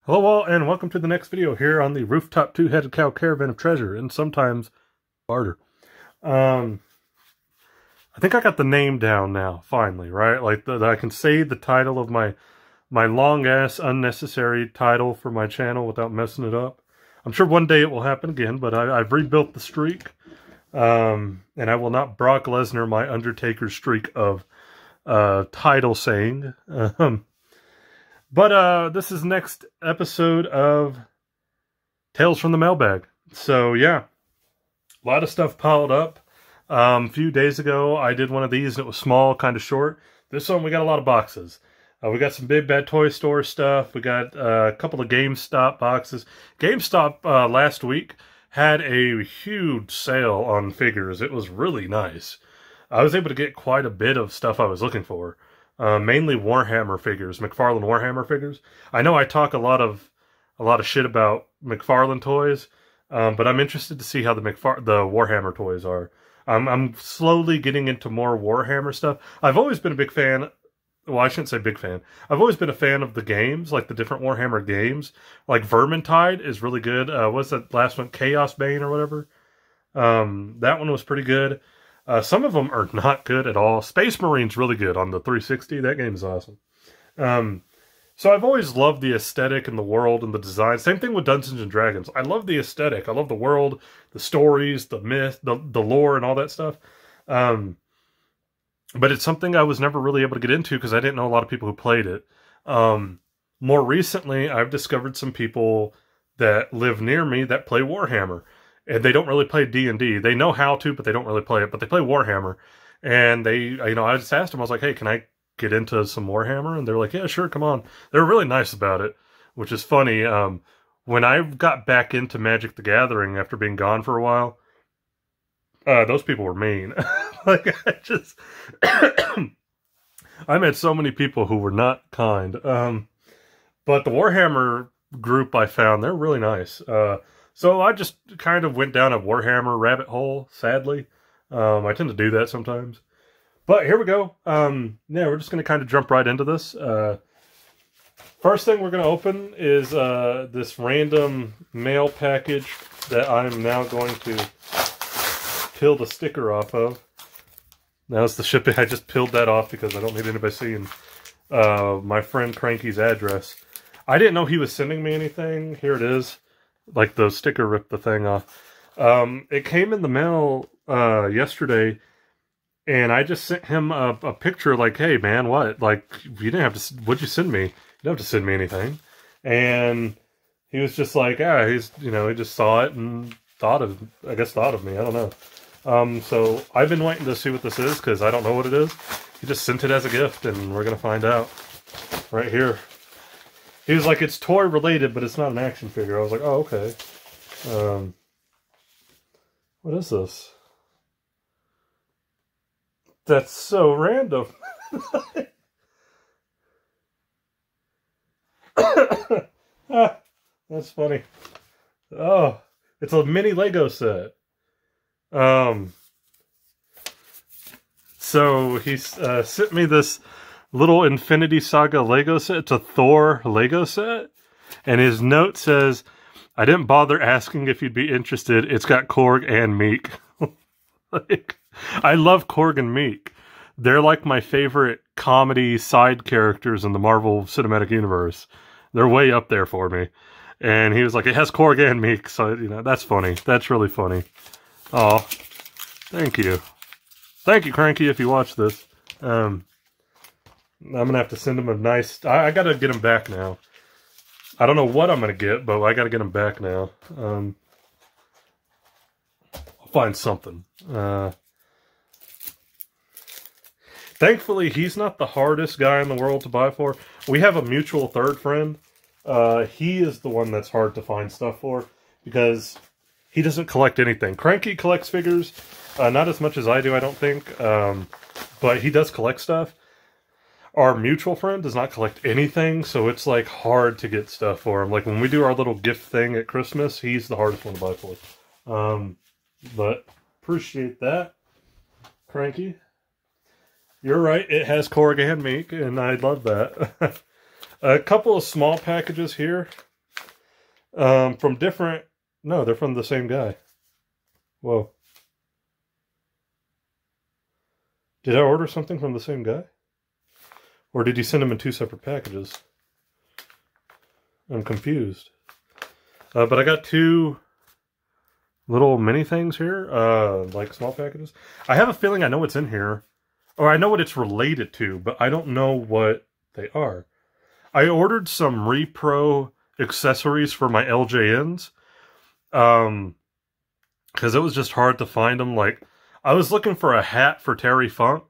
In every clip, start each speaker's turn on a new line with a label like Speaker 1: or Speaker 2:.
Speaker 1: Hello all, and welcome to the next video here on the Rooftop Two-Headed Cow Caravan of Treasure, and sometimes barter. I think I got the name down now, finally, right? Like, I can say the title of my long-ass, unnecessary title for my channel without messing it up. I'm sure one day it will happen again, but I've rebuilt the streak. And I will not Brock Lesnar my Undertaker streak of title saying. But this is next episode of Tales from the Mailbag. So yeah, a lot of stuff piled up. A few days ago, I did one of these and it was small, kind of short. This one, we got a lot of boxes. We got some Big Bad Toy Store stuff. We got a couple of GameStop boxes. GameStop last week had a huge sale on figures. It was really nice. I was able to get quite a bit of stuff I was looking for. Mainly Warhammer figures, Mcfarland Warhammer figures. I know I talk a lot of shit about Mcfarland toys, but I'm interested to see how the Warhammer toys are. I'm slowly getting into more Warhammer stuff. I've always been a big fan. Well, I shouldn't say big fan. I've always been a fan of the games, like the different Warhammer games. Like Vermintide is really good. What's that last one? Chaos Bane or whatever. That one was pretty good. Some of them are not good at all. Space Marine's really good on the 360. That game is awesome. So I've always loved the aesthetic and the world and the design. Same thing with Dungeons and Dragons. I love the aesthetic. I love the world, the stories, the myth, the lore, and all that stuff. But it's something I was never really able to get into because I didn't know a lot of people who played it. More recently, I've discovered some people that live near me that play Warhammer. And they don't really play D&D. They know how to, but they don't really play it. But they play Warhammer. And I just asked them, I was like, hey, can I get into some Warhammer? And they're like, yeah, sure, come on. They were really nice about it, which is funny. When I got back into Magic the Gathering after being gone for a while, those people were mean. Like, I met so many people who were not kind. But the Warhammer group I found, they're really nice. So I just kind of went down a Warhammer rabbit hole, sadly. I tend to do that sometimes. But here we go. Yeah, we're just going to kind of jump right into this. First thing we're going to open is this random mail package that I'm now going to peel the sticker off of. Now it's the shipping. I just peeled that off because I don't need anybody seeing my friend Cranky's address. I didn't know he was sending me anything. Here it is. Like the sticker ripped the thing off. It came in the mail yesterday, and I just sent him a picture like, hey man, what? Like, you didn't have to, what'd you send me? You don't have to send me anything. And he was just like, yeah, he just saw it and thought of me. I don't know. So I've been waiting to see what this is because I don't know what it is. He just sent it as a gift, and we're going to find out right here. He was like, it's toy related, but it's not an action figure. I was like, oh, okay. What is this? That's so random. That's funny. Oh, it's a mini Lego set. So he sent me this little Infinity Saga Lego set. It's a Thor Lego set. And his note says, I didn't bother asking if you'd be interested. It's got Korg and Meek. Like, I love Korg and Meek. They're like my favorite comedy side characters in the Marvel Cinematic Universe. They're way up there for me. And he was like, it has Korg and Meek. So, that's funny. That's really funny. Oh, thank you. Thank you, Cranky, if you watch this. I'm going to have to send him a nice... I got to get him back now. I don't know what I'm going to get, but I got to get him back now. I'll find something. Thankfully, he's not the hardest guy in the world to buy for. We have a mutual third friend. He is the one that's hard to find stuff for because he doesn't collect anything. Cranky collects figures. Not as much as I do, I don't think. But he does collect stuff. Our mutual friend does not collect anything, so it's like hard to get stuff for him. Like when we do our little gift thing at Christmas, he's the hardest one to buy for. But appreciate that, Cranky. You're right, it has Korg and Meek, and I love that. A couple of small packages here. From different... No, they're from the same guy. Whoa. Did I order something from the same guy? Or did he send them in 2 separate packages? I'm confused. But I got 2 little mini things here, like small packages. I have a feeling I know what's in here, or I know what it's related to, but I don't know what they are. I ordered some repro accessories for my LJNs, because it was just hard to find them. Like, I was looking for a hat for Terry Funk,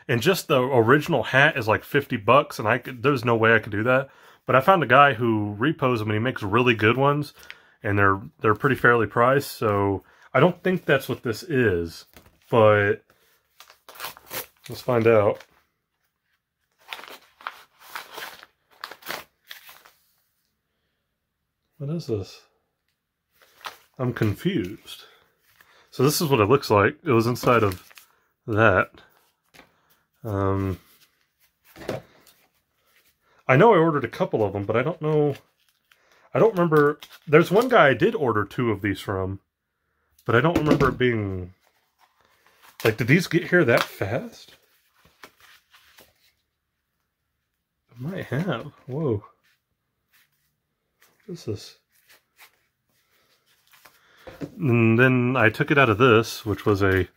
Speaker 1: and just the original hat is like $50, and there's no way I could do that. But I found a guy who repos them, and he makes really good ones, and they're pretty fairly priced. So I don't think that's what this is, but let's find out. What is this? I'm confused. So this is what it looks like. It was inside of that. I know I ordered a couple of them, but I don't know. I don't remember. There's one guy I did order 2 of these from, but I don't remember it being... Like, did these get here that fast? I might have. Whoa. What is this? And then I took it out of this, which was a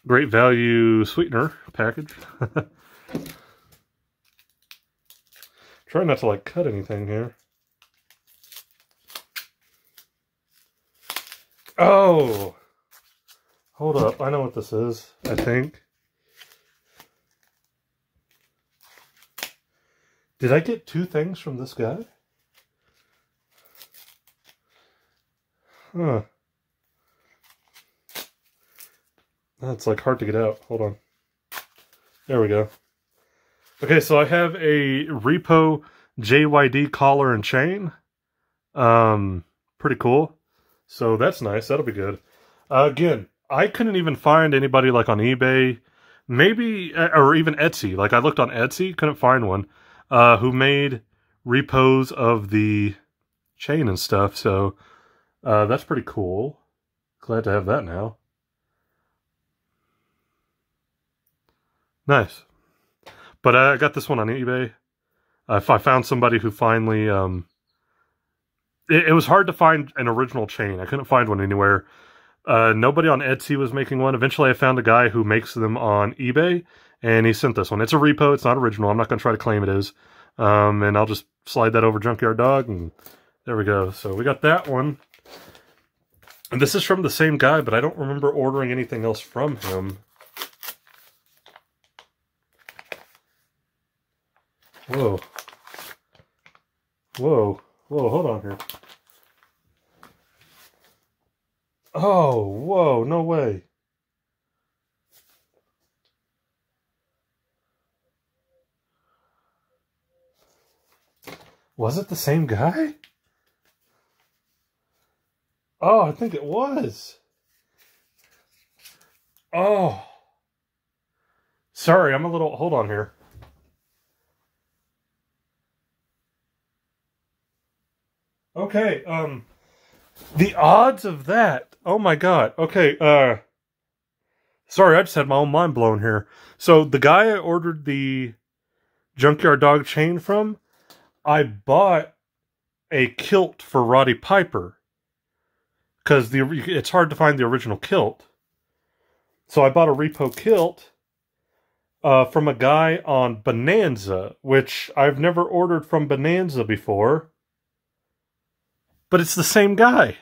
Speaker 1: great value sweetener package. Try not to, like, cut anything here. Oh! Hold up. I know what this is, I think. Did I get 2 things from this guy? Huh. That's, like, hard to get out. Hold on. There we go. Okay, so I have a Repo JYD collar and chain. Pretty cool. So that's nice. That'll be good. Again, I couldn't even find anybody like on eBay, maybe, or even Etsy. Like, I looked on Etsy, couldn't find one, who made repos of the chain and stuff. So that's pretty cool. Glad to have that now. Nice. But I got this one on eBay. I found somebody who finally... It was hard to find an original chain. I couldn't find one anywhere. Nobody on Etsy was making one. Eventually I found a guy who makes them on eBay, and he sent this one. It's a repo. It's not original. I'm not going to try to claim it is. And I'll just slide that over Junkyard Dog, and there we go. So we got that one. And this is from the same guy, but I don't remember ordering anything else from him. Whoa. Whoa. Whoa, hold on here. Oh, whoa, no way. Was it the same guy? Oh, I think it was. Oh. Sorry, I'm a little... Hold on here. Okay, the odds of that. Oh my god. Okay, sorry, I just had my own mind blown here. So, the guy I ordered the Junkyard Dog chain from, I bought a kilt for Roddy Piper. Because it's hard to find the original kilt. So, I bought a repo kilt from a guy on Bonanza, which I've never ordered from Bonanza before. But it's the same guy.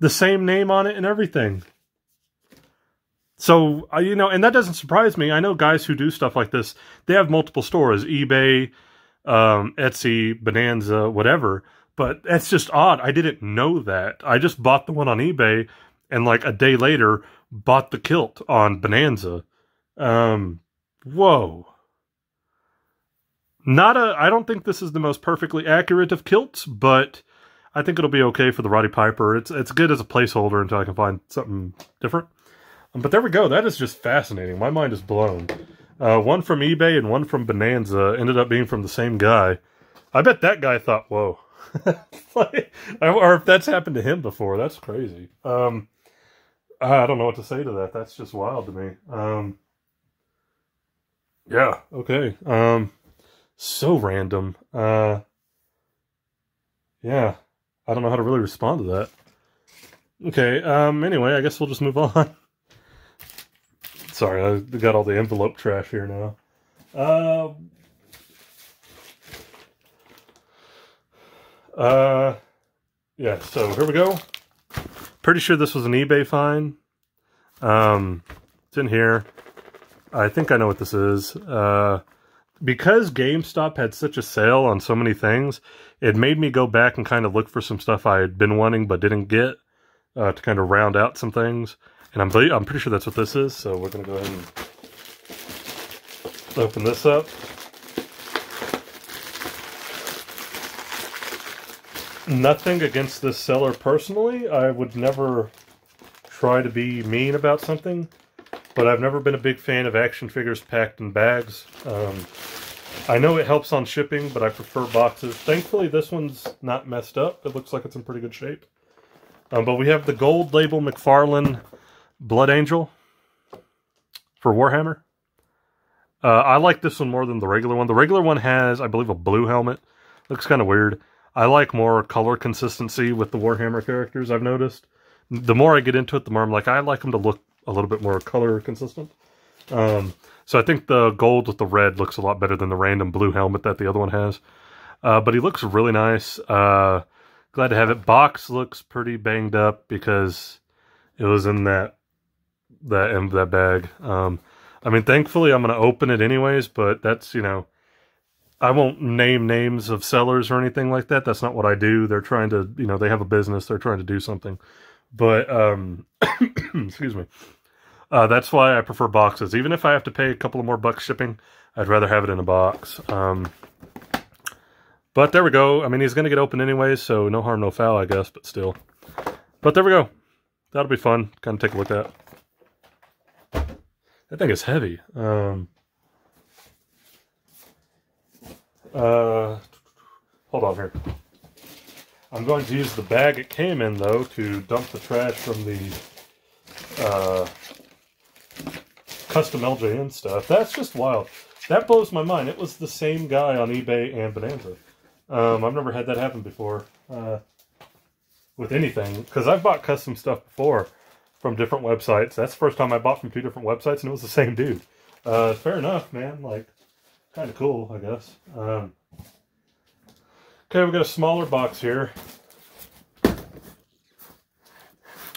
Speaker 1: The same name on it and everything. So, you know, and that doesn't surprise me. I know guys who do stuff like this. They have multiple stores. eBay, Etsy, Bonanza, whatever. But that's just odd. I didn't know that. I just bought the one on eBay. And like a day later, bought the kilt on Bonanza. Whoa. I don't think this is the most perfectly accurate of kilts, but I think it'll be okay for the Roddy Piper. It's good as a placeholder until I can find something different. But there we go. That is just fascinating. My mind is blown. One from eBay and one from Bonanza ended up being from the same guy. I bet that guy thought, whoa. Like, or if that's happened to him before, that's crazy. I don't know what to say to that. That's just wild to me. Yeah, okay. So random. Yeah, I don't know how to really respond to that. Okay, anyway, I guess we'll just move on. Sorry, I got all the envelope trash here now. Yeah, so here we go. Pretty sure this was an eBay find. It's in here. I think I know what this is. Because GameStop had such a sale on so many things, it made me go back and kind of look for some stuff I had been wanting but didn't get, to kind of round out some things. And I'm pretty sure that's what this is, so we're going to go ahead and open this up. Nothing against this seller personally. I would never try to be mean about something, but I've never been a big fan of action figures packed in bags. I know it helps on shipping, but I prefer boxes. Thankfully, this one's not messed up. It looks like it's in pretty good shape. But we have the gold label Mcfarland Blood Angel for Warhammer. I like this one more than the regular one. The regular one has, I believe, a blue helmet. Looks kind of weird. I like more color consistency with the Warhammer characters, I've noticed. The more I get into it, the more I'm like, I like them to look a little bit more color consistent. So I think the gold with the red looks a lot better than the random blue helmet that the other one has. But he looks really nice. Glad to have it. Box looks pretty banged up because it was in that bag. I mean, thankfully I'm going to open it anyways, but that's, you know, I won't name names of sellers or anything like that. That's not what I do. They're trying to, you know, they have a business. They're trying to do something. But, excuse me. That's why I prefer boxes. Even if I have to pay a couple of more bucks shipping, I'd rather have it in a box. But there we go. I mean, he's going to get open anyways, so no harm, no foul, I guess, but still. But there we go. That'll be fun. Kind of take a look at. That thing is heavy. Hold on here. I'm going to use the bag it came in, though, to dump the trash from the custom LJN stuff. That's just wild. That blows my mind. It was the same guy on eBay and Bonanza. I've never had that happen before with anything, because I've bought custom stuff before from different websites. That's the first time I bought from 2 different websites, and it was the same dude. Fair enough, man. Like, kind of cool, I guess. Okay, we got a smaller box here.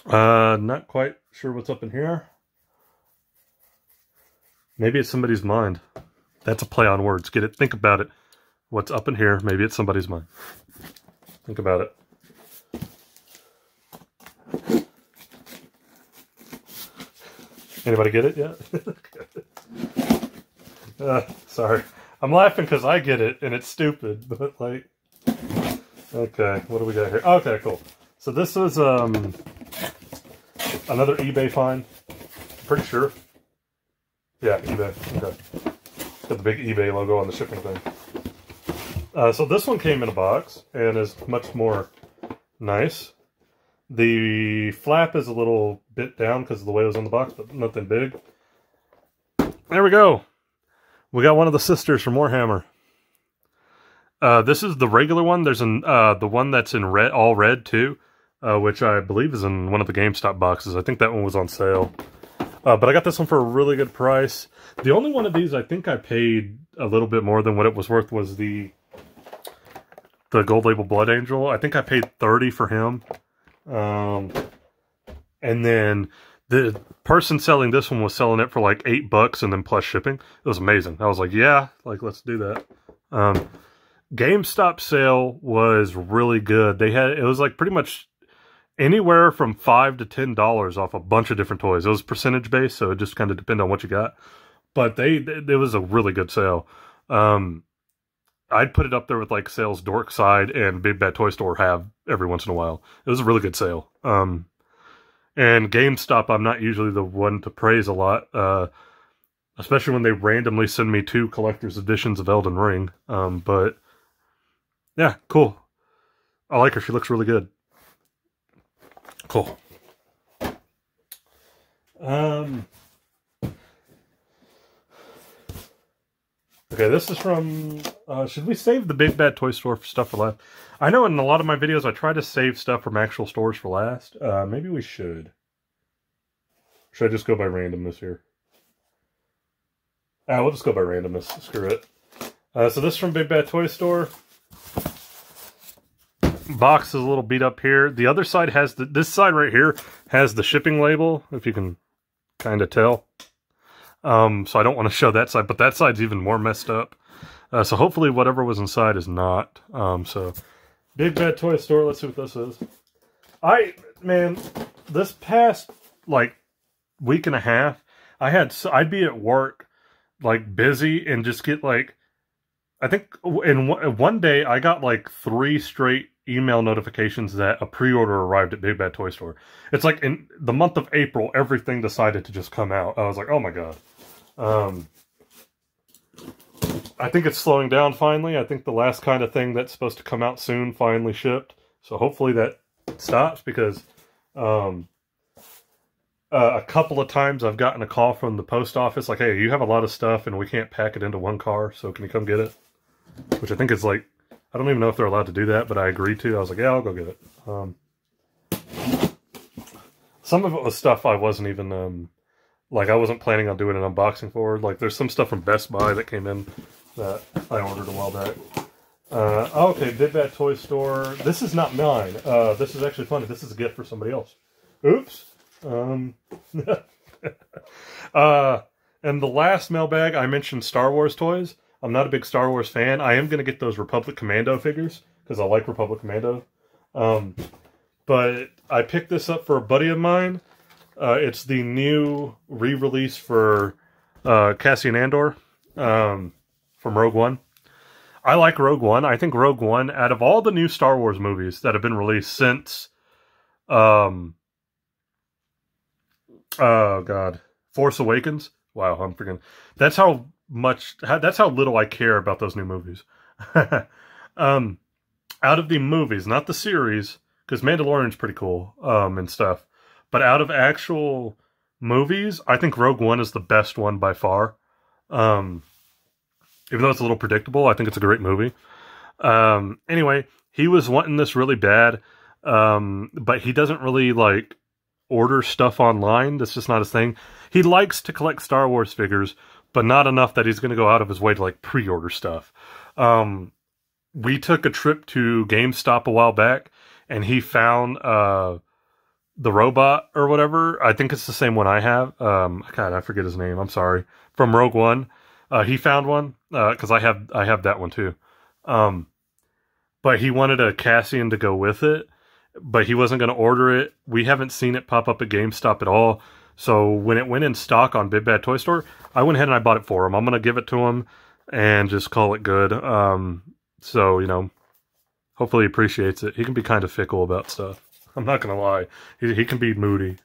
Speaker 1: Not quite sure what's up in here. Maybe it's somebody's mind. That's a play on words. Get it? Think about it. What's up in here? Maybe it's somebody's mind. Think about it. Anybody get it yet? Sorry. I'm laughing because I get it and it's stupid, but like... Okay, what do we got here? Okay, cool. So this was another eBay find. Pretty sure. Yeah, eBay. Okay. Got the big eBay logo on the shipping thing. So this one came in a box and is much more nice. The flap is a little bit down because of the way it was in the box, but nothing big. There we go. We got one of the sisters from Warhammer. This is the regular one. There's the one that's in red, all red too, which I believe is in one of the GameStop boxes. I think that one was on sale. But I got this one for a really good price. The only one of these I think I paid a little bit more than what it was worth was the gold label Blood Angel. I think I paid $30 for him. And then the person selling this one was selling it for like $8 and then plus shipping. It was amazing. I was like, yeah, like let's do that. GameStop sale was really good. It was like pretty much anywhere from $5 to $10 off a bunch of different toys. It was percentage based, so it just kind of depended on what you got. But it was a really good sale. I'd put it up there with like Sales Dork Side and Big Bad Toy Store have every once in a while. It was a really good sale. And GameStop, I'm not usually the one to praise a lot, especially when they randomly send me 2 collector's editions of Elden Ring. But yeah, cool. I like her. She looks really good. Cool. Okay, this is from, should we save the Big Bad Toy Store for stuff for last? I know in a lot of my videos I try to save stuff from actual stores for last. Maybe we should. Should I just go by randomness here? We'll just go by randomness. Screw it. So this is from Big Bad Toy Store. Box is a little beat up here. The other side has, this side right here has the shipping label, if you can kind of tell. So I don't want to show that side, but that side's even more messed up. So hopefully whatever was inside is not. So Big Bad Toy Store, let's see what this is. Man, this past, like, week and a half, I'd be at work, like, busy, and just get, like, I think in one day I got, like, 3 straight email notifications that a pre-order arrived at Big Bad Toy Store. It's like in the month of April, everything decided to just come out. I was like, oh my god. I think it's slowing down finally. I think the last kind of thing that's supposed to come out soon finally shipped. So hopefully that stops, because a couple of times I've gotten a call from the post office like, hey, you have a lot of stuff and we can't pack it into one car, so can you come get it? Which I think is like, I don't even know if they're allowed to do that, but I agreed to. I was like, yeah, I'll go get it. Some of it was stuff I wasn't even, like, I wasn't planning on doing an unboxing for. Like, there's some stuff from Best Buy that came in that I ordered a while back. Okay, Big Bad Toy Store. This is not mine. This is actually funny. This is a gift for somebody else. Oops. And the last mailbag, I mentioned Star Wars toys. I'm not a big Star Wars fan. I am going to get those Republic Commando figures, because I like Republic Commando. But I picked this up for a buddy of mine. It's the new re-release for Cassian Andor from Rogue One. I like Rogue One. I think Rogue One, out of all the new Star Wars movies that have been released since, oh god, Force Awakens. Wow, I'm freaking. That's how little I care about those new movies. Out of the movies, not the series, because Mandalorian's pretty cool and stuff. But out of actual movies, I think Rogue One is the best one by far. Even though it's a little predictable, I think it's a great movie. Anyway, he was wanting this really bad, but he doesn't really, like, order stuff online. That's just not his thing. He likes to collect Star Wars figures, but not enough that he's going to go out of his way to, like, pre-order stuff. We took a trip to GameStop a while back, and he found the robot or whatever. I think it's the same one I have. God, I forget his name. I'm sorry. From Rogue One. He found one, because I have that one too. But he wanted a Cassian to go with it, but he wasn't going to order it. We haven't seen it pop up at GameStop at all. So when it went in stock on Big Bad Toy Store, I went ahead and I bought it for him. I'm going to give it to him and just call it good. So, you know, hopefully he appreciates it. He can be kind of fickle about stuff. I'm not going to lie. He can be moody.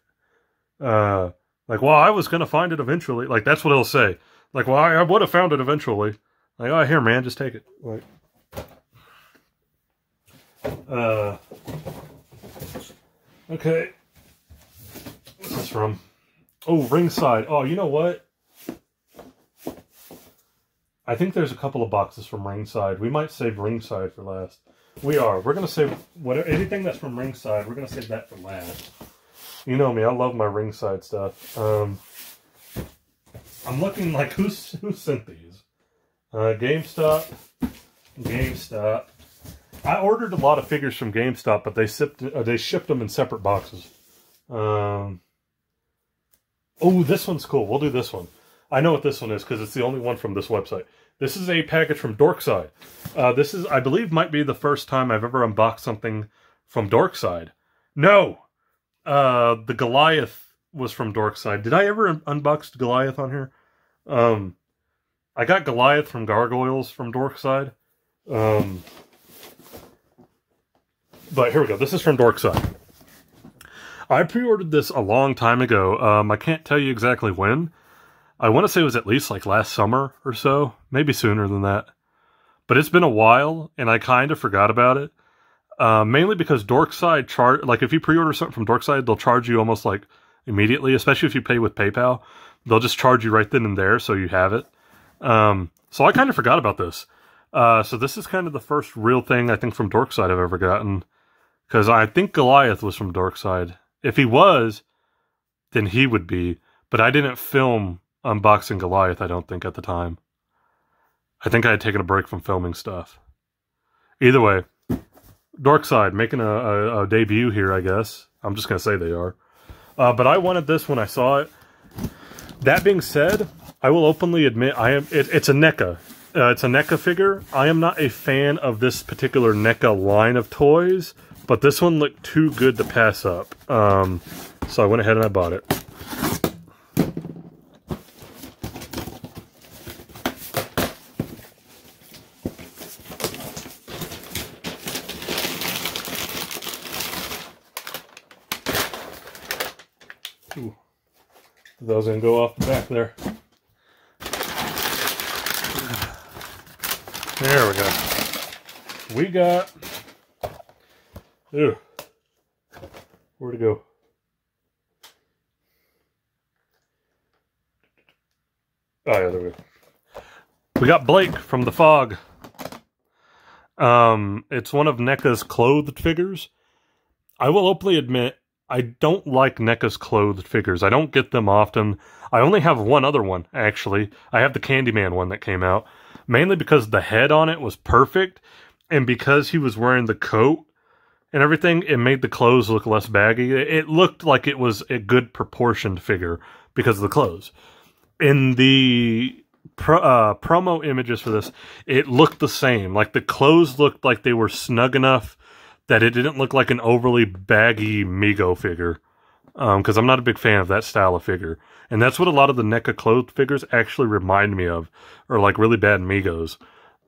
Speaker 1: Like, well, I was going to find it eventually. Like, that's what he'll say. Like, well, I would have found it eventually. Like, oh, here, man, just take it. Like, okay. What's this from? Oh, Ringside. Oh, you know what? I think there's a couple of boxes from Ringside. We might save Ringside for last. We are. We're going to save anything that's from Ringside. We're going to save that for last. You know me. I love my Ringside stuff. I'm looking like, who sent these? GameStop. GameStop. I ordered a lot of figures from GameStop, but they shipped them in separate boxes. Oh, this one's cool. We'll do this one. I know what this one is because it's the only one from this website. This is a package from Dorkside. This is, I believe, might be the first time I've ever unboxed something from Dorkside. No! The Goliath was from Dorkside. Did I ever unbox Goliath on here? I got Goliath from Gargoyles from Dorkside. But here we go. This is from Dorkside. I pre-ordered this a long time ago. I can't tell you exactly when. I want to say it was at least like last summer or so. Maybe sooner than that. But it's been a while, and I kind of forgot about it. Mainly because Dorkside charge, like if you pre-order something from Dorkside, they'll charge you almost like immediately, especially if you pay with PayPal. They'll just charge you right then and there, so you have it. So I kind of forgot about this. So this is kind of the first real thing I think from Dorkside I've ever gotten. Because I think Goliath was from Dorkside. If he was, then he would be. But I didn't film unboxing Goliath, I don't think, at the time. I think I had taken a break from filming stuff. Either way, Dorkside making a debut here, I guess. I'm just going to say they are. But I wanted this when I saw it. That being said, I will openly admit it's a NECA. It's a NECA figure. I am not a fan of this particular NECA line of toys, but this one looked too good to pass up. So I went ahead and I bought it. Ooh. That was going to go off the back there. There we go. We got... Ew. Where'd it go? Oh, yeah, there we go. We got Blake from The Fog. It's one of NECA's clothed figures. I will openly admit, I don't like NECA's clothed figures. I don't get them often. I only have one other one, actually. I have the Candyman one that came out. Mainly because the head on it was perfect. And because he was wearing the coat and everything, it made the clothes look less baggy. It looked like it was a good proportioned figure because of the clothes. In the promo images for this, it looked the same. Like the clothes looked like they were snug enough that it didn't look like an overly baggy Mego figure. Because I'm not a big fan of that style of figure. And that's what a lot of the NECA clothed figures actually remind me of. Or like really bad Megos.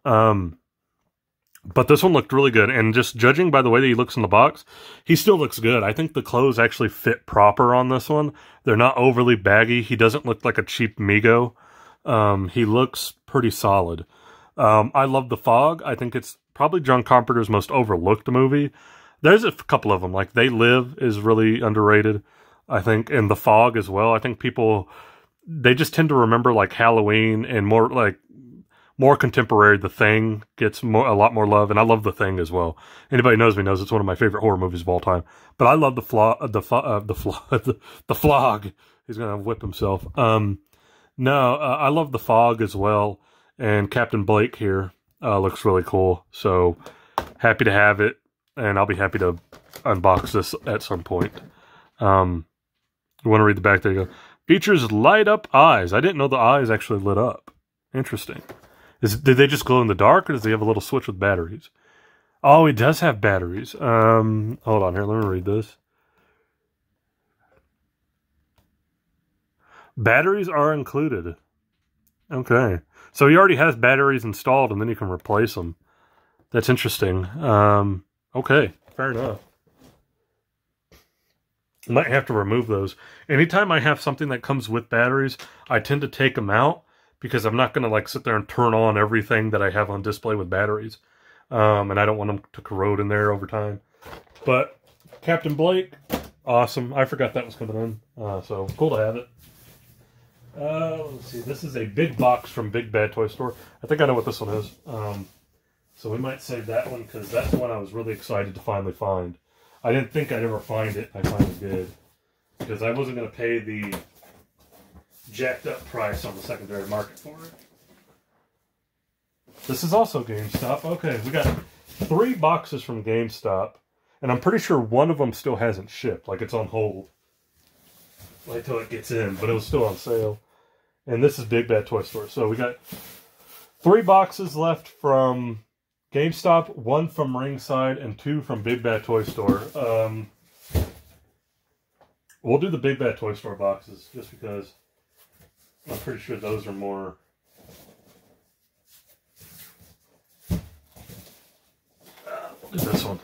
Speaker 1: But this one looked really good. And just judging by the way that he looks in the box, he still looks good. I think the clothes actually fit proper on this one. They're not overly baggy. He doesn't look like a cheap Mego. He looks pretty solid. I love The Fog. I think it's probably John Carpenter's most overlooked movie. There's a couple of them. Like They Live is really underrated, I think. And The Fog as well. I think people, they just tend to remember like Halloween and more contemporary. The Thing gets a lot more love, and I love The Thing as well. Anybody knows me knows it's one of my favorite horror movies of all time. But I love the Flog. He's gonna whip himself. I love The Fog as well, and Captain Blake here looks really cool. So happy to have it, and I'll be happy to unbox this at some point. You want to read the back? There you go. Features light up eyes. I didn't know the eyes actually lit up. Interesting. Did they just glow in the dark, or does he have a little switch with batteries? Oh, he does have batteries. Hold on here. Let me read this. Batteries are included. Okay. So he already has batteries installed, and then you can replace them. That's interesting. Okay. Fair enough. I might have to remove those. Anytime I have something that comes with batteries, I tend to take them out, because I'm not going to like sit there and turn on everything that I have on display with batteries. And I don't want them to corrode in there over time. But Captain Blake, awesome. I forgot that was coming in. So cool to have it. Let's see. This is a big box from Big Bad Toy Store. I think I know what this one is. So we might save that one, because that's the one I was really excited to finally find. I didn't think I'd ever find it. I finally did. Because I wasn't going to pay the jacked up price on the secondary market for it. This is also GameStop. Okay, we got 3 boxes from GameStop, and I'm pretty sure one of them still hasn't shipped. Like, it's on hold. Wait till it gets in, but it was still on sale. And this is Big Bad Toy Store. So we got 3 boxes left from GameStop, 1 from Ringside, and 2 from Big Bad Toy Store. We'll do the Big Bad Toy Store boxes, just because I'm pretty sure those are more... We'll do this one.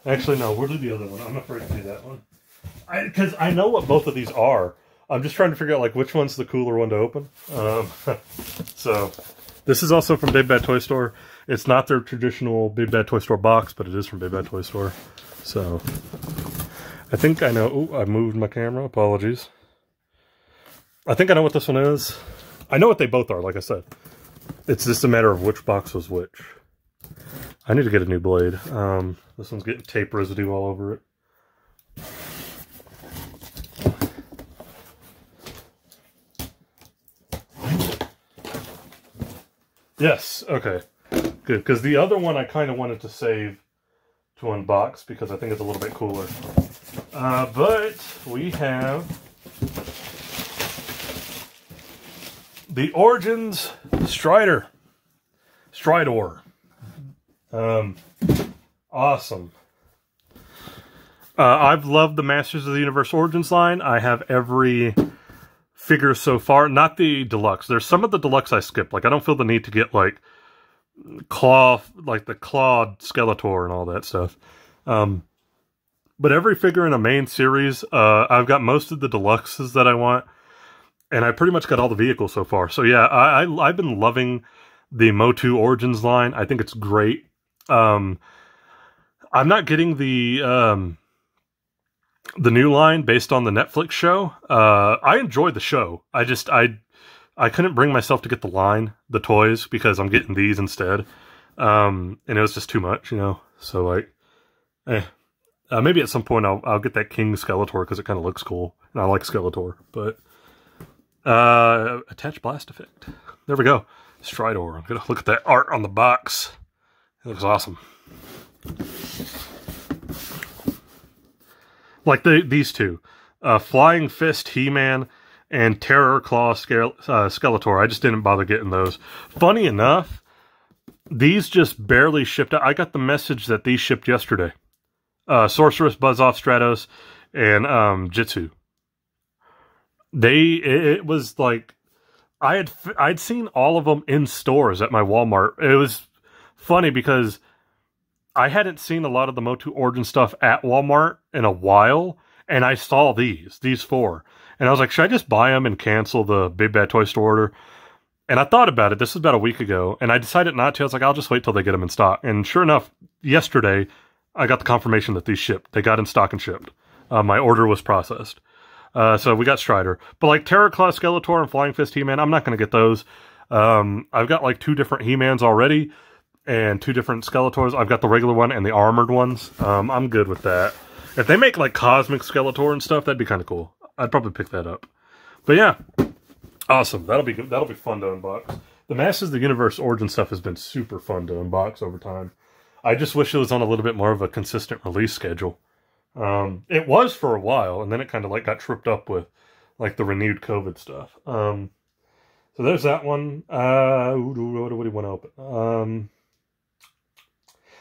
Speaker 1: Actually, no, we'll do the other one. I'm afraid to do that one. Because I know what both of these are. I'm just trying to figure out like which one's the cooler one to open. So, this is also from Big Bad Toy Store. It's not their traditional Big Bad Toy Store box, but it is from Big Bad Toy Store. So, I think I know... Ooh, I moved my camera. Apologies. I think I know what this one is. I know what they both are, like I said. It's just a matter of which box was which. I need to get a new blade. This one's getting tape residue all over it. Yes, okay. Good, because the other one I kind of wanted to save to unbox because I think it's a little bit cooler. But we have the Origins Stridor. Awesome. I've loved the Masters of the Universe Origins line. I have every figure so far. Not the deluxe. There's some of the deluxe I skipped. Like, I don't feel the need to get, like, the clawed Skeletor and all that stuff. But every figure in a main series, I've got most of the deluxes that I want. And I pretty much got all the vehicles so far. So yeah, I've been loving the Motu Origins line. I think it's great. I'm not getting the new line based on the Netflix show. I enjoyed the show. I couldn't bring myself to get the line, the toys, because I'm getting these instead. And it was just too much, you know. So like, maybe at some point I'll get that King Skeletor because it kind of looks cool, and I like Skeletor. But attach blast effect. There we go. Stridor. I'm gonna look at that art on the box. It looks awesome. Like these two, Flying Fist He-Man and Terror Claw Skeletor. I just didn't bother getting those. Funny enough, these just barely shipped out. I got the message that these shipped yesterday. Sorceress, Buzz-Off, Stratos, and Jitsu. It was like I'd seen all of them in stores at my Walmart. It was funny because I hadn't seen a lot of the Motu Origin stuff at Walmart in a while, and I saw these four. And I was like, should I just buy them and cancel the Big Bad Toy Store order? And I thought about it. This was about a week ago, and I decided not to. I was like, I'll just wait till they get them in stock. And sure enough, yesterday, I got the confirmation that these shipped. They got in stock and shipped. My order was processed. So we got Stridor. But like Terror Claw Skeletor and Flying Fist He-Man, I'm not going to get those. I've got like 2 different He-Mans already and 2 different Skeletors. I've got the regular one and the armored ones. I'm good with that. If they make like Cosmic Skeletor and stuff, that'd be kind of cool. I'd probably pick that up. But yeah, awesome. That'll be good. That'll be fun to unbox. The Masters of the Universe Origin stuff has been super fun to unbox over time. I just wish it was on a little bit more of a consistent release schedule. It was for a while, and then it kind of like got tripped up with like the renewed COVID stuff. So there's that one. What do we want to open?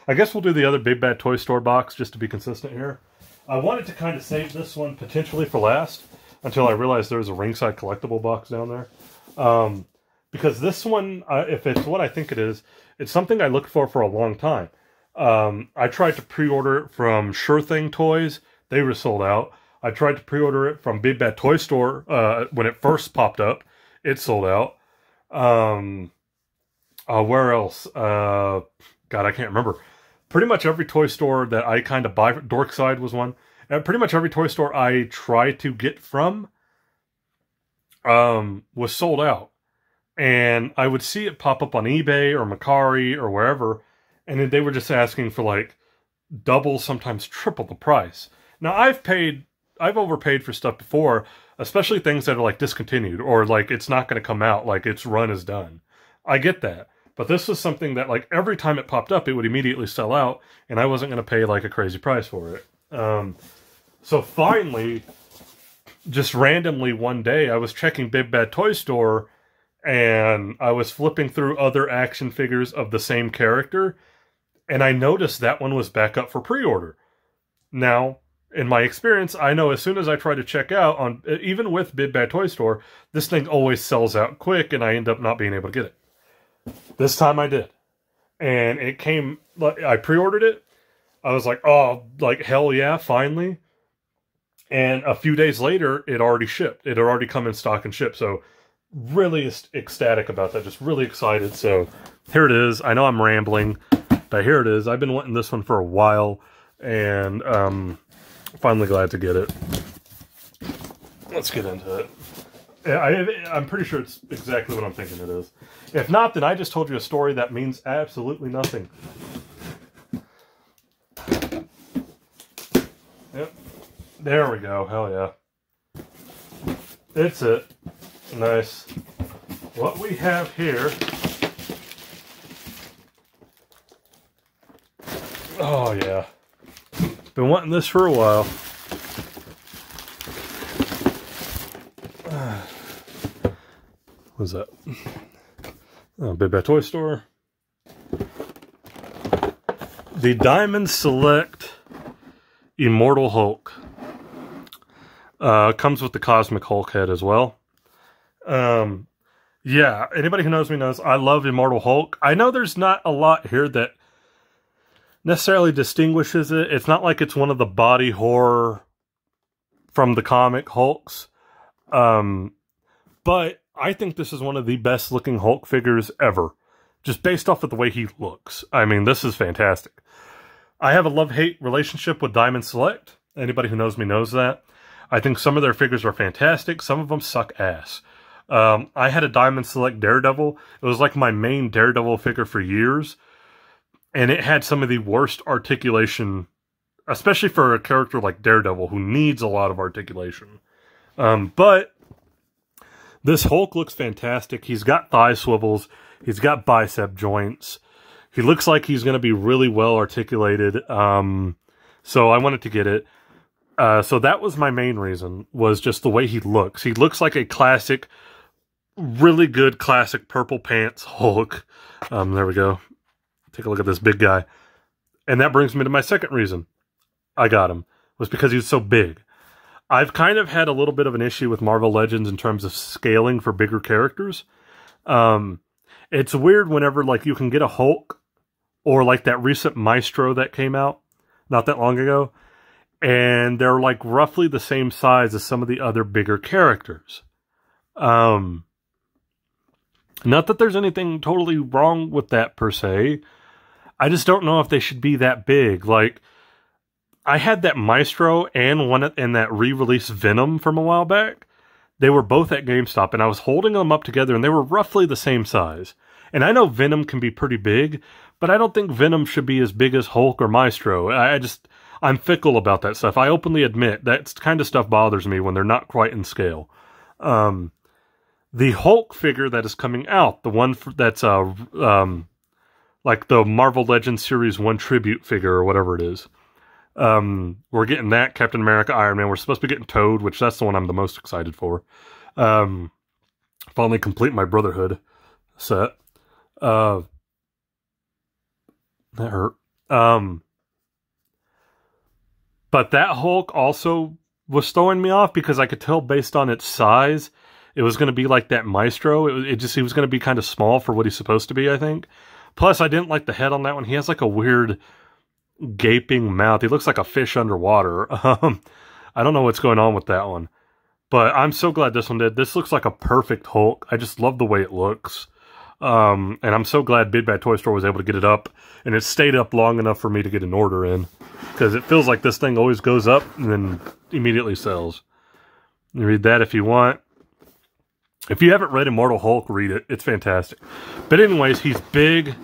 Speaker 1: I guess we'll do the other Big Bad Toy Store box just to be consistent here. I wanted to kind of save this one potentially for last until I realized there was a ringside collectible box down there. Because this one, if it's what I think it is, it's something I looked for a long time. I tried to pre-order it from Sure Thing Toys. They were sold out. I tried to pre-order it from Big Bad Toy Store when it first popped up. It sold out. Where else? God, I can't remember. Pretty much every toy store that I kind of buy, Dorkside was one. And pretty much every toy store I tried to get from was sold out. And I would see it pop up on eBay or Mercari or wherever, and then they were just asking for like double, sometimes triple the price. Now I've overpaid for stuff before, especially things that are like discontinued or like it's not going to come out, like its run is done. I get that. But this was something that like every time it popped up, it would immediately sell out, and I wasn't going to pay like a crazy price for it. So finally, just randomly one day, I was checking Big Bad Toy Store, and I was flipping through other action figures of the same character, and I noticed that one was back up for pre-order. Now, in my experience, I know as soon as I try to check out, even with Big Bad Toy Store, this thing always sells out quick, and I end up not being able to get it. This time I did. And it came, I pre-ordered it. I was like, oh, like, hell yeah, finally. And a few days later, it already shipped. It had already come in stock and shipped. So really ecstatic about that. Just really excited. So here it is. I know I'm rambling, but here it is. I've been wanting this one for a while, and finally glad to get it. Let's get into it. I'm pretty sure it's exactly what I'm thinking it is. If not, then I just told you a story that means absolutely nothing. Yep. There we go. Hell yeah. It's it. Nice. What we have here... Oh, yeah. Been wanting this for a while. What's that? Oh, Big Bad Toy Store. The Diamond Select Immortal Hulk. Comes with the Cosmic Hulk head as well. Yeah, anybody who knows me knows I love Immortal Hulk. I know there's not a lot here that necessarily distinguishes it. It's not like it's one of the body horror from the comic Hulks. But I think this is one of the best looking Hulk figures ever. Just based off of the way he looks. I mean, this is fantastic. I have a love-hate relationship with Diamond Select. Anybody who knows me knows that. I think some of their figures are fantastic. Some of them suck ass. I had a Diamond Select Daredevil. It was like my main Daredevil figure for years. And it had some of the worst articulation, especially for a character like Daredevil, who needs a lot of articulation. But this Hulk looks fantastic. He's got thigh swivels. He's got bicep joints. He looks like he's going to be really well articulated. So I wanted to get it. So that was my main reason, was just the way he looks. He looks like a classic, really good classic purple pants Hulk. There we go. Take a look at this big guy. And that brings me to my second reason I got him, was because he was so big. I've kind of had a little bit of an issue with Marvel Legends in terms of scaling for bigger characters. It's weird whenever, like, you can get a Hulk, or like that recent Maestro that came out not that long ago, and they're like roughly the same size as some of the other bigger characters. Not that there's anything totally wrong with that per se. I just don't know if they should be that big. Like, I had that Maestro and one in that re-release Venom from a while back. They were both at GameStop, and I was holding them up together, and they were roughly the same size. And I know Venom can be pretty big, but I don't think Venom should be as big as Hulk or Maestro. I'm fickle about that stuff. I openly admit that kind of stuff bothers me when they're not quite in scale. The Hulk figure that is coming out, the one that's like the Marvel Legends Series 1 tribute figure or whatever it is. We're getting that, Captain America, Iron Man. We're supposed to be getting Toad, which that's the one I'm the most excited for. Finally complete my Brotherhood set. That hurt. But that Hulk also was throwing me off because I could tell based on its size, it was going to be like that Maestro. He was going to be kind of small for what he's supposed to be, I think. Plus, I didn't like the head on that one. He has like a weird gaping mouth. He looks like a fish underwater. I don't know what's going on with that one. But I'm so glad this one did. This looks like a perfect Hulk. I just love the way it looks. And I'm so glad Big Bad Toy Store was able to get it up. And it stayed up long enough for me to get an order in. Because it feels like this thing always goes up and then immediately sells. You read that if you want. If you haven't read Immortal Hulk, read it. It's fantastic. But anyways, he's big.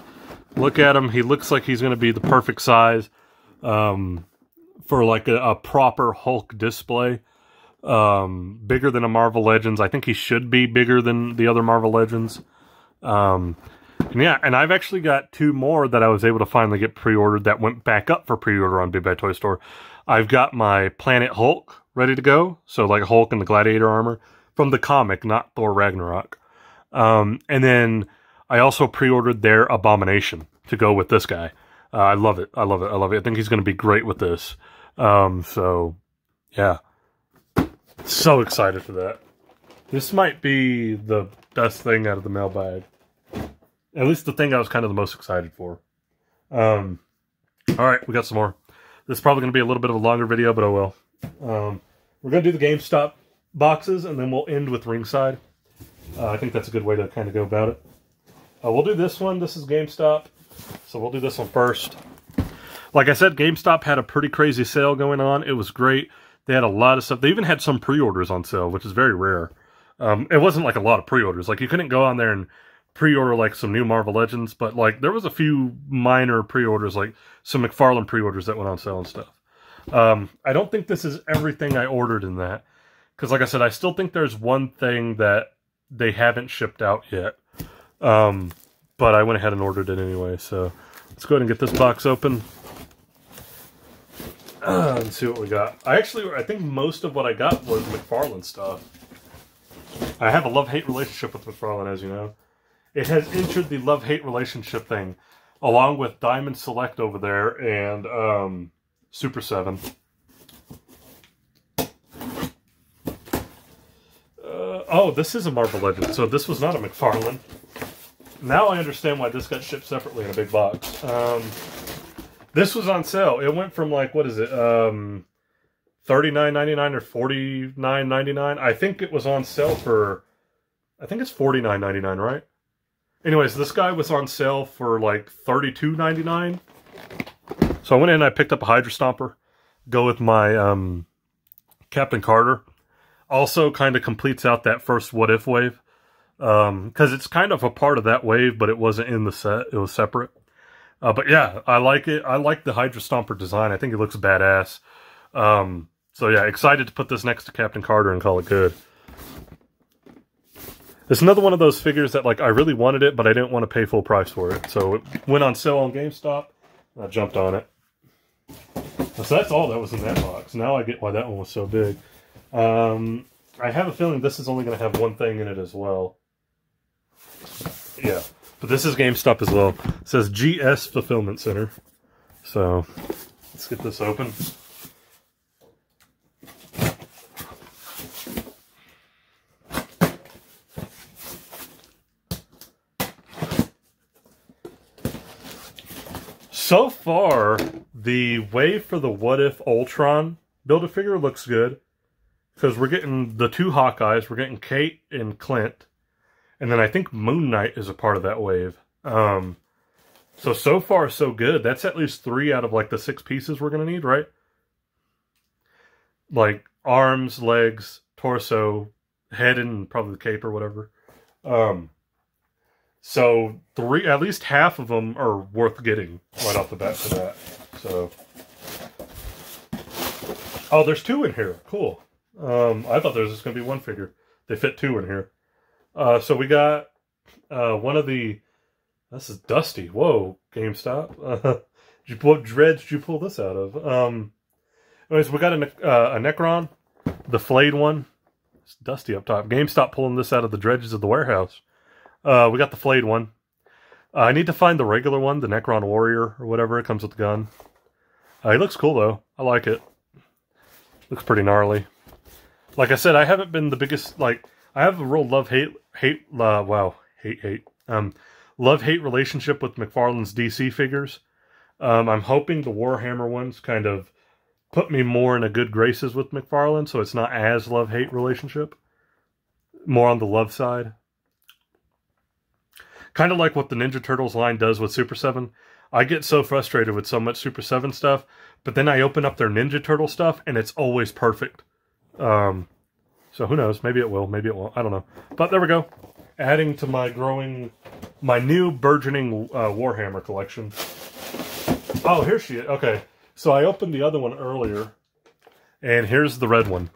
Speaker 1: Look at him. He looks like he's going to be the perfect size for like a proper Hulk display. Bigger than a Marvel Legends. I think he should be bigger than the other Marvel Legends. And yeah, and I've actually got 2 more that I was able to finally get pre-ordered that went back up for pre-order on Big Bad Toy Store. I've got my Planet Hulk ready to go. So like Hulk in the Gladiator armor from the comic, not Thor Ragnarok. And then I also pre-ordered their Abomination to go with this guy. I love it. I love it. I love it. I think he's going to be great with this. So yeah, so excited for that. This might be the best thing out of the mailbag. At least the thing I was kind of the most excited for. All right, we got some more. This is probably going to be a little bit of a longer video, but oh well. We're going to do the GameStop boxes, and then we'll end with Ringside. I think that's a good way to kind of go about it. We'll do this one. This is GameStop. So we'll do this one first. Like I said, GameStop had a pretty crazy sale going on. It was great. They had a lot of stuff. They even had some pre-orders on sale, which is very rare. It wasn't like a lot of pre-orders. Like you couldn't go on there and pre-order like some new Marvel Legends, but like there was a few minor pre-orders, like some Mcfarland pre-orders that went on sale and stuff. I don't think this is everything I ordered in that. Because like I said, I still think there's one thing that they haven't shipped out yet. But I went ahead and ordered it anyway. So let's go ahead and get this box open. And see what we got. I think most of what I got was Mcfarland stuff. I have a love-hate relationship with Mcfarland, as you know. It has entered the love-hate relationship thing, along with Diamond Select over there and Super 7. Oh, this is a Marvel Legend, so this was not a Mcfarland. Now I understand why this got shipped separately in a big box. This was on sale. It went from like, what is it, $39.99 or $49.99? I think it was on sale for, I think it's $49.99, right? Anyways, this guy was on sale for like $32.99. So I went in and I picked up a Hydra Stomper. Go with my Captain Carter. Also kind of completes out that first What If wave. Because it's kind of a part of that wave, but it wasn't in the set. It was separate. But yeah, I like it. I like the Hydra Stomper design. I think it looks badass. So yeah, excited to put this next to Captain Carter and call it good. It's another one of those figures that like I really wanted it, but I didn't want to pay full price for it. So it went on sale on GameStop, and I jumped on it. So that's all that was in that box. Now I get why that one was so big. I have a feeling this is only going to have one thing in it as well. Yeah, but this is GameStop as well. It says GS Fulfillment Center. So let's get this open. So far, the wave for the What If Ultron Build-A-Figure looks good. Because we're getting the two Hawkeyes. We're getting Kate and Clint. And then I think Moon Knight is a part of that wave. So far, so good. That's at least 3 out of like the 6 pieces we're going to need, right? Like arms, legs, torso, head, and probably the cape or whatever. So at least half of them are worth getting right off the bat for that. So, oh, there's 2 in here. Cool. I thought there was just going to be 1 figure. They fit 2 in here. So we got one of the. This is Dusty. Whoa, GameStop. What dreads did you pull this out of? Anyways, we got a Necron, the flayed one. It's Dusty up top. GameStop pulling this out of the dredges of the warehouse. We got the flayed one. I need to find the regular one, the Necron Warrior or whatever. It comes with the gun. He looks cool though. I like it. Looks pretty gnarly. Like I said, I haven't been the biggest, like, I have a real love-hate relationship with Mcfarland's DC figures. I'm hoping the Warhammer ones kind of put me more in a good graces with Mcfarland, so it's not as love-hate relationship. More on the love side. Kind of like what the Ninja Turtles line does with Super 7. I get so frustrated with so much Super 7 stuff, but then I open up their Ninja Turtle stuff, and it's always perfect. So who knows? Maybe it will. Maybe it won't. I don't know. But there we go. Adding to my new burgeoning Warhammer collection. Oh, here she is. Okay. So I opened the other one earlier. And here's the red one.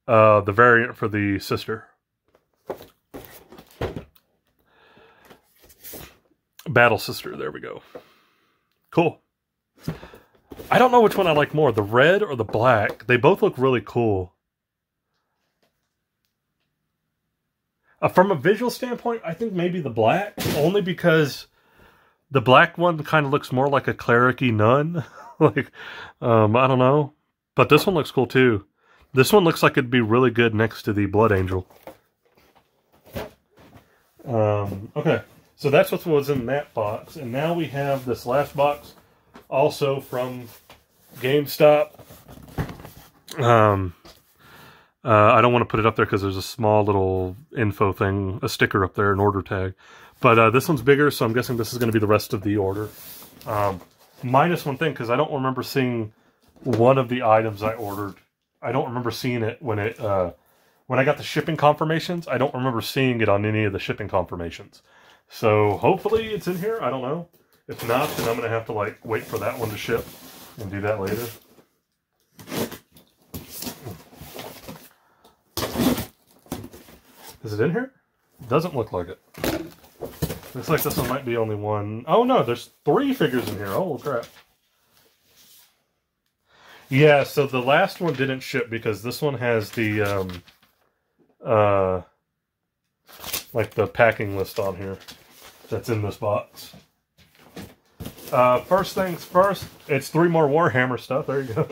Speaker 1: The variant for the sister. Battle Sister. There we go. Cool. I don't know which one I like more, the red or the black. They both look really cool. From a visual standpoint, I think maybe the black, only because the black one kind of looks more like a cleric-y nun. Like, I don't know. But this one looks cool too. This one looks like it'd be really good next to the Blood Angel. Okay, so that's what was in that box. And now we have this last box, also from GameStop. I don't want to put it up there because there's a small little info thing, a sticker up there, an order tag. But this one's bigger, so I'm guessing this is going to be the rest of the order. Minus one thing, because I don't remember seeing one of the items I ordered. I don't remember seeing it when I got the shipping confirmations. I don't remember seeing it on any of the shipping confirmations. So hopefully it's in here. I don't know. If not, then I'm going to have to like wait for that one to ship and do that later. Is it in here? Doesn't look like it. Looks like this one might be only one. Oh no, there's 3 figures in here. Oh crap. Yeah, so the last one didn't ship because this one has the like the packing list on here that's in this box. First things first, it's 3 more Warhammer stuff. There you go.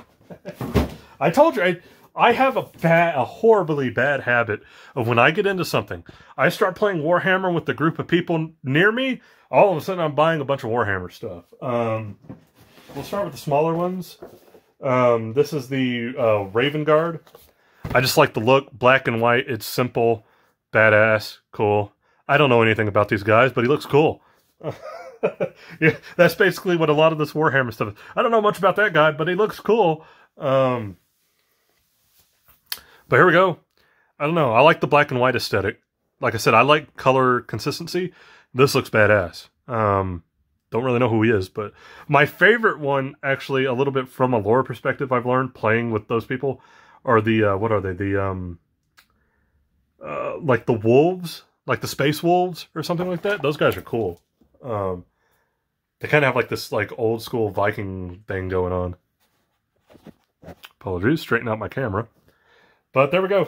Speaker 1: I told you, I have a horribly bad habit of when I get into something, I start playing Warhammer with the group of people near me, all of a sudden I'm buying a bunch of Warhammer stuff. We'll start with the smaller ones. This is the Raven Guard. I just like the look, black and white. It's simple, badass, cool. I don't know anything about these guys, but he looks cool. Yeah, that's basically what a lot of this Warhammer stuff is. I don't know much about that guy, but he looks cool. But here we go. I don't know. I like the black and white aesthetic. Like I said, I like color consistency. This looks badass. Don't really know who he is, but my favorite one, actually, a little bit from a lore perspective, I've learned playing with those people, are the, what are they? The, like the wolves, like the space wolves or something like that. Those guys are cool. They kind of have like this, like, old school Viking thing going on. Apologies, straighten out my camera. But there we go.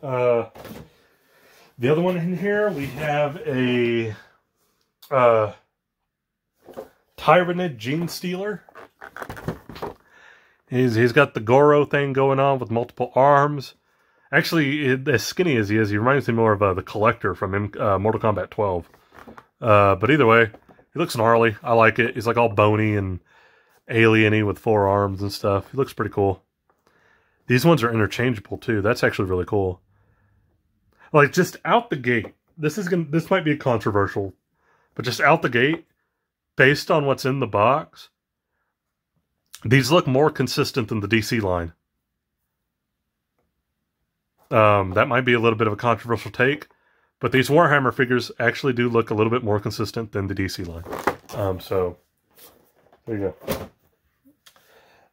Speaker 1: The other one in here, we have a Tyranid Gene Stealer. He's got the Goro thing going on with multiple arms. Actually, as skinny as he is, he reminds me more of the Collector from Mortal Kombat 12. But either way, he looks gnarly. I like it. He's like all bony and alien-y with 4 arms and stuff. He looks pretty cool. These ones are interchangeable too. That's actually really cool. Like just out the gate, this might be controversial, but just out the gate, based on what's in the box, these look more consistent than the DC line. That might be a little bit of a controversial take, but these Warhammer figures actually do look a little bit more consistent than the DC line. So there you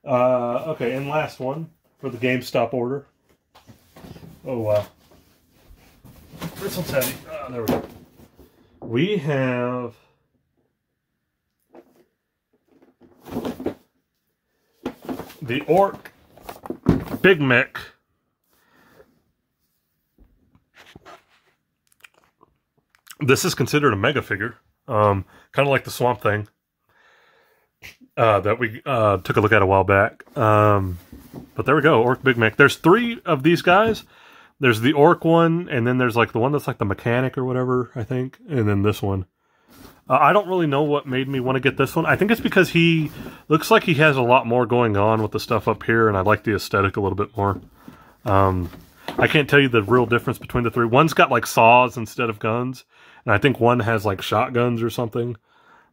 Speaker 1: go. Okay, and last one for the GameStop order. Oh, wow. This one's heavy. There we go. We have the Orc Big Mick. This is considered a mega figure. Kind of like the Swamp Thing. That we took a look at a while back. But there we go, Orc Big Mick. There's 3 of these guys. There's the Orc one, and then there's like the one that's like the mechanic or whatever, I think. And then this one. I don't really know what made me want to get this one. I think it's because he looks like he has a lot more going on with the stuff up here, and I like the aesthetic a little bit more. I can't tell you the real difference between the 3. One's got like saws instead of guns, and I think one has like shotguns or something.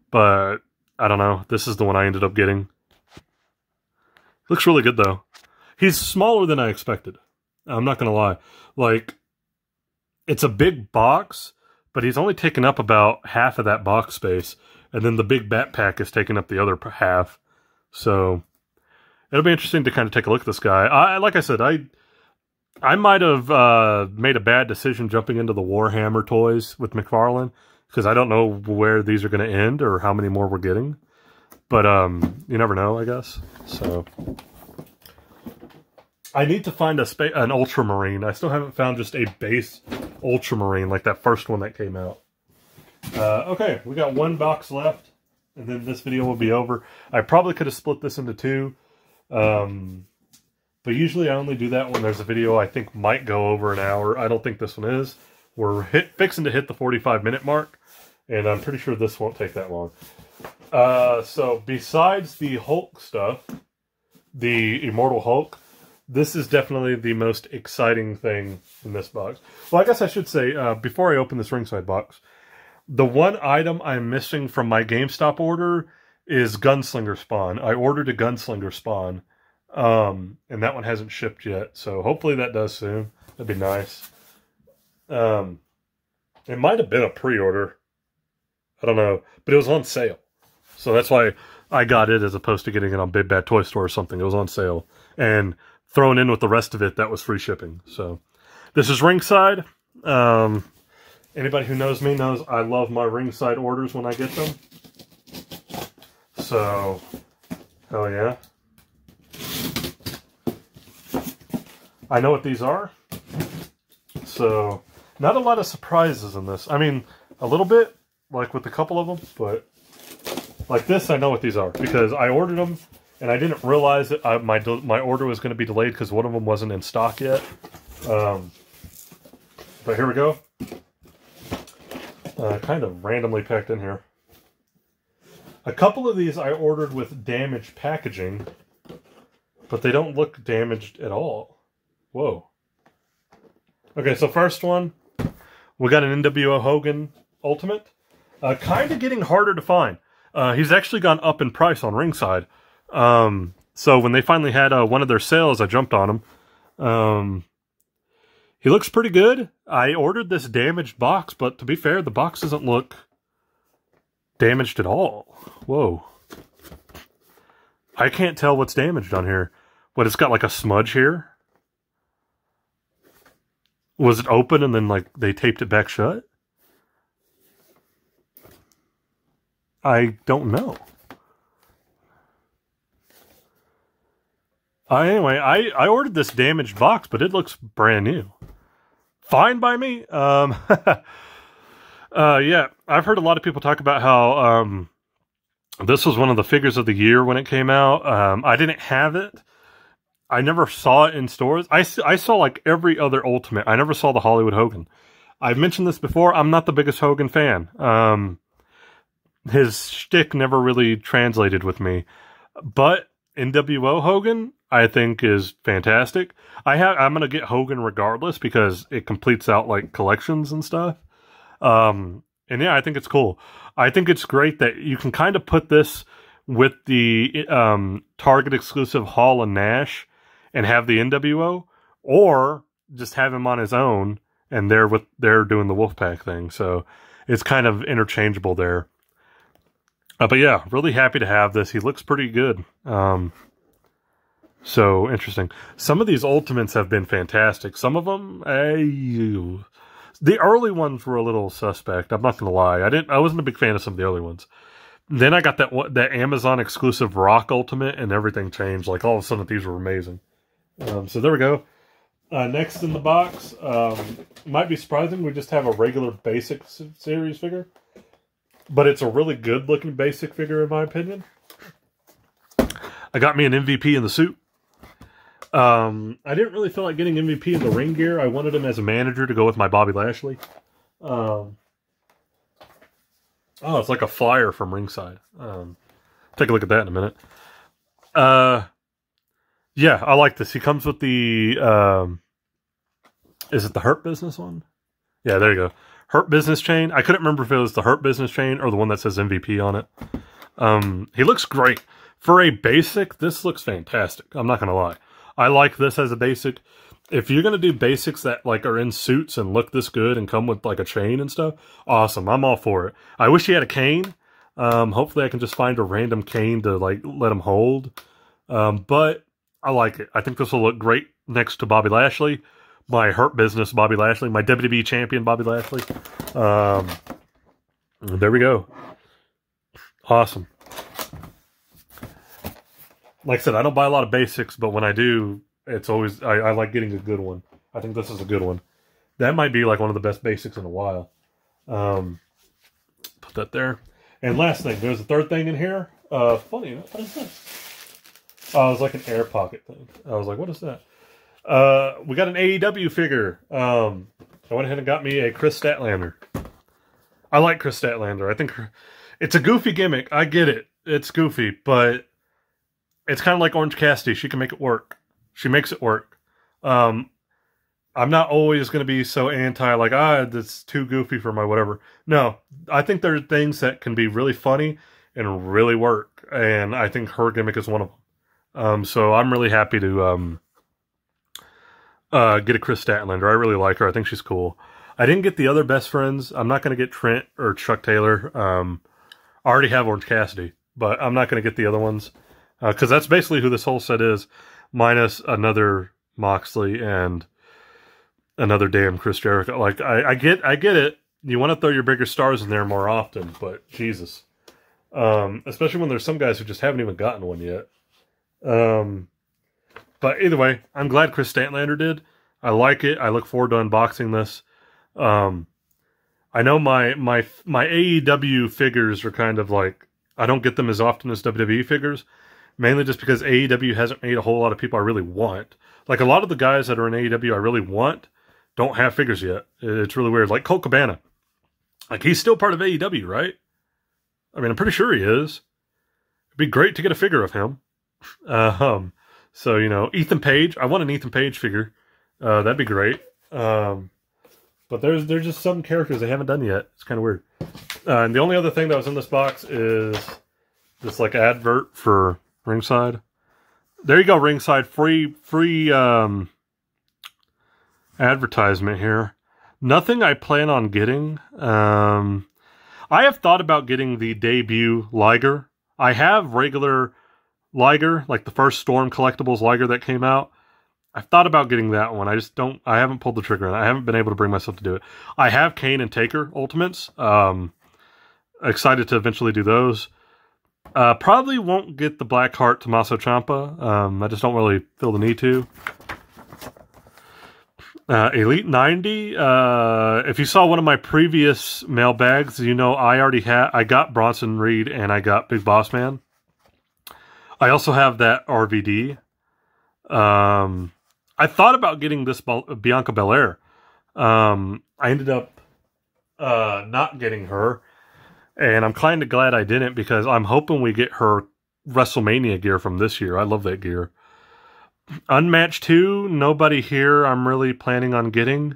Speaker 1: But I don't know. This is the one I ended up getting. Looks really good though. He's smaller than I expected. I'm not going to lie. Like, it's a big box, but he's only taken up about half of that box space. And then the big backpack is taking up the other half. So, it'll be interesting to kind of take a look at this guy. Like I said, I might have made a bad decision jumping into the Warhammer toys with Mcfarland. Because I don't know where these are going to end or how many more we're getting. But you never know, I guess. So I need to find an Ultramarine. I still haven't found just a base Ultramarine like that first one that came out. Okay, we got 1 box left, and then this video will be over. I probably could have split this into 2. But usually I only do that when there's a video I think might go over an hour. I don't think this one is. We're fixing to hit the 45-minute mark, and I'm pretty sure this won't take that long. So besides the Hulk stuff, the Immortal Hulk, this is definitely the most exciting thing in this box. Well, I guess I should say, before I open this ringside box, the one item I'm missing from my GameStop order is Gunslinger Spawn. I ordered a Gunslinger Spawn, and that one hasn't shipped yet, so hopefully that does soon. That'd be nice. It might have been a pre-order. I don't know, but it was on sale. So that's why I got it as opposed to getting it on Big Bad Toy Store or something. It was on sale. And thrown in with the rest of it, that was free shipping. So this is ringside. Anybody who knows me knows I love my ringside orders when I get them. So, hell yeah. I know what these are. So, not a lot of surprises in this. I mean, a little bit, like with a couple of them, but like this, I know what these are because I ordered them and I didn't realize that my order was going to be delayed because one of them wasn't in stock yet. But here we go. Kind of randomly packed in here. A couple of these I ordered with damaged packaging, but they don't look damaged at all. Whoa. Okay, so first one, we got an Nwo Hogan Ultimate. Kind of getting harder to find. He's actually gone up in price on ringside. So when they finally had one of their sales, I jumped on him. He looks pretty good. I ordered this damaged box, but to be fair, the box doesn't look damaged at all. Whoa. I can't tell what's damaged on here. But it's got like a smudge here. Was it open and then like they taped it back shut? I don't know. Anyway, I ordered this damaged box, but it looks brand new. Fine by me. Yeah, I've heard a lot of people talk about how this was one of the figures of the year when it came out. I didn't have it. I never saw it in stores. I saw like every other Ultimate. I never saw the Hollywood Hogan. I've mentioned this before. I'm not the biggest Hogan fan. His shtick never really translated with me. But Nwo Hogan, I think, is fantastic. I'm gonna get Hogan regardless because it completes out like collections and stuff. And yeah, I think it's cool. I think it's great that you can kind of put this with the Target exclusive Hall and Nash and have the NWO, or just have him on his own and they're doing the Wolfpack thing. So it's kind of interchangeable there. But yeah, really happy to have this. He looks pretty good. So interesting. Some of these Ultimates have been fantastic. Some of them, the early ones were a little suspect. I'm not gonna lie. I wasn't a big fan of some of the early ones. Then I got that Amazon exclusive Rock Ultimate, and everything changed. Like all of a sudden, these were amazing. So there we go. Next in the box, might be surprising. We just have a regular basic series figure, but it's a really good looking basic figure in my opinion. I got me an MVP in the suit. I didn't really feel like getting MVP in the ring gear. I wanted him as a manager to go with my Bobby Lashley. Oh, it's like a flyer from ringside. Take a look at that in a minute. Yeah, I like this. He comes with the, is it the Hurt Business one? Yeah, there you go. Hurt Business chain. I couldn't remember if it was the Hurt Business chain or the one that says MVP on it. He looks great. For a basic, this looks fantastic. I'm not going to lie. I like this as a basic. If you're going to do basics that like are in suits and look this good and come with like a chain and stuff, awesome. I'm all for it. I wish he had a cane. Hopefully I can just find a random cane to like let him hold. But I like it. I think this will look great next to Bobby Lashley. My Hurt Business Bobby Lashley. My WWE Champion Bobby Lashley. There we go. Awesome. Like I said, I don't buy a lot of basics, but when I do, it's always, I like getting a good one. I think this is a good one. That might be like one of the best basics in a while. Put that there. And last thing, there's a third thing in here. Funny enough, what is this? Oh, it was like an air pocket thing. I was like, what is that? We got an AEW figure. I went ahead and got me a Chris Statlander. I like Chris Statlander. I think it's a goofy gimmick. I get it. It's goofy, but it's kind of like Orange Cassidy. She can make it work. She makes it work. I'm not always going to be so anti, like, that's too goofy for my whatever. No, I think there are things that can be really funny and really work, and I think her gimmick is one of them. So I'm really happy to get a Chris Statlander. I really like her. I think she's cool. I didn't get the other best friends. I'm not going to get Trent or Chuck Taylor. I already have Orange Cassidy, but I'm not going to get the other ones, because that's basically who this whole set is, minus another Moxley and another damn Chris Jericho. Like, I get it. You want to throw your bigger stars in there more often, but Jesus. Especially when there's some guys who just haven't even gotten one yet. But either way, I'm glad Chris Statlander did. I like it. I look forward to unboxing this. I know my AEW figures are kind of like, I don't get them as often as WWE figures, mainly just because AEW hasn't made a whole lot of people I really want. Like, a lot of the guys that are in AEW I really want don't have figures yet. It's really weird. Like Colt Cabana. Like, he's still part of AEW, right? I mean, I'm pretty sure he is. It'd be great to get a figure of him. So, you know, Ethan Page. I want an Ethan Page figure. That'd be great. But there's just some characters they haven't done yet. It's kind of weird. And the only other thing that was in this box is this, like, advert for Ringside. There you go, Ringside. Free advertisement here. Nothing I plan on getting. I have thought about getting the debut Liger. I have regular Liger, like the first Storm Collectibles Liger that came out. I've thought about getting that one. I haven't pulled the trigger on it. I haven't been able to bring myself to do it. I have Kane and Taker Ultimates. Excited to eventually do those. Probably won't get the Blackheart Tommaso Ciampa. I just don't really feel the need to. Elite 90. If you saw one of my previous mailbags, you know I got Bronson Reed and I got Big Boss Man. I also have that RVD. I thought about getting this Bianca Belair. I ended up not getting her, and I'm kind of glad I didn't, because I'm hoping we get her WrestleMania gear from this year. I love that gear. Unmatched 2, nobody here I'm really planning on getting.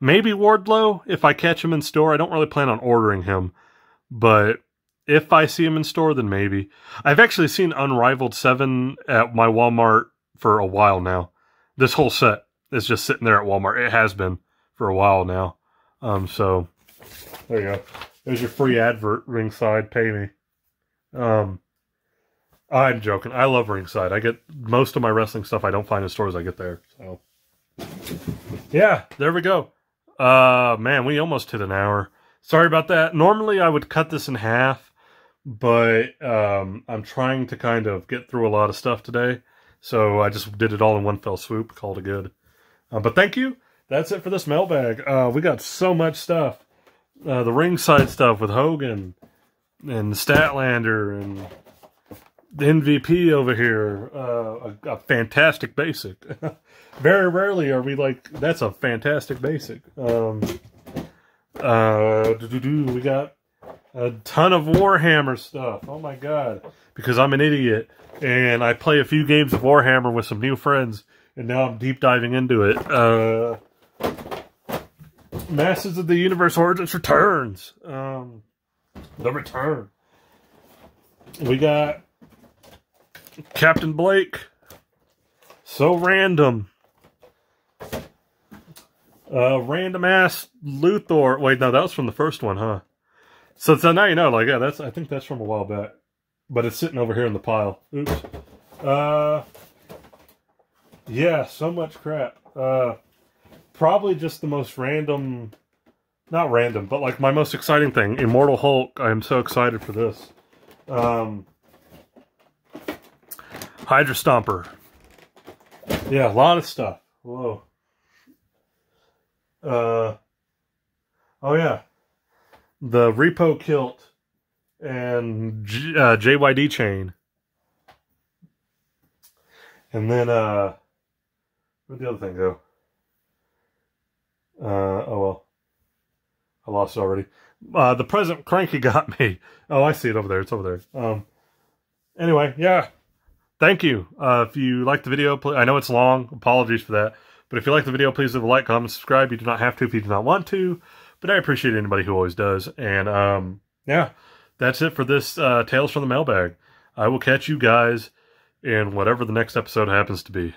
Speaker 1: Maybe Wardlow, if I catch him in store. I don't really plan on ordering him, but if I see him in store, then maybe. I've actually seen Unrivaled 7 at my Walmart for a while now. This whole set is just sitting there at Walmart. It has been for a while now. So, there you go. There's your free advert, Ringside. Pay me. I'm joking. I love Ringside. I get most of my wrestling stuff I don't find in stores. I get there. So, yeah, there we go. Man, we almost hit an hour. Sorry about that. Normally I would cut this in half, but I'm trying to kind of get through a lot of stuff today. So I just did it all in one fell swoop. Called it good. But thank you. That's it for this mailbag. We got so much stuff. The Ringside stuff with Hogan and Statlander and the MVP over here. A fantastic basic. Very rarely are we like, that's a fantastic basic. We got a ton of Warhammer stuff. Oh my god. Because I'm an idiot. And I play a few games of Warhammer with some new friends. And now I'm deep diving into it. Masters of the Universe Origins Returns. The Return. We got Captain Blake. So random. Random ass Luthor. Wait, no, that was from the first one, huh? So now you know, like, yeah, I think that's from a while back. But it's sitting over here in the pile. Oops. Yeah, so much crap. Probably just the most random, not random, but like my most exciting thing, Immortal Hulk. I am so excited for this. Hydra Stomper. Yeah, a lot of stuff. Whoa. Oh yeah. The Repo Kilt and JYD chain. And then, where'd the other thing go? Oh well. I lost it already. The present Cranky got me. Oh, I see it over there. It's over there. Anyway, yeah. thank you. If you like the video, I know it's long. Apologies for that. But if you like the video, please leave a like, comment, subscribe. You do not have to if you do not want to. But I appreciate anybody who always does. And yeah, that's it for this Tales from the Mailbag. I will catch you guys in whatever the next episode happens to be.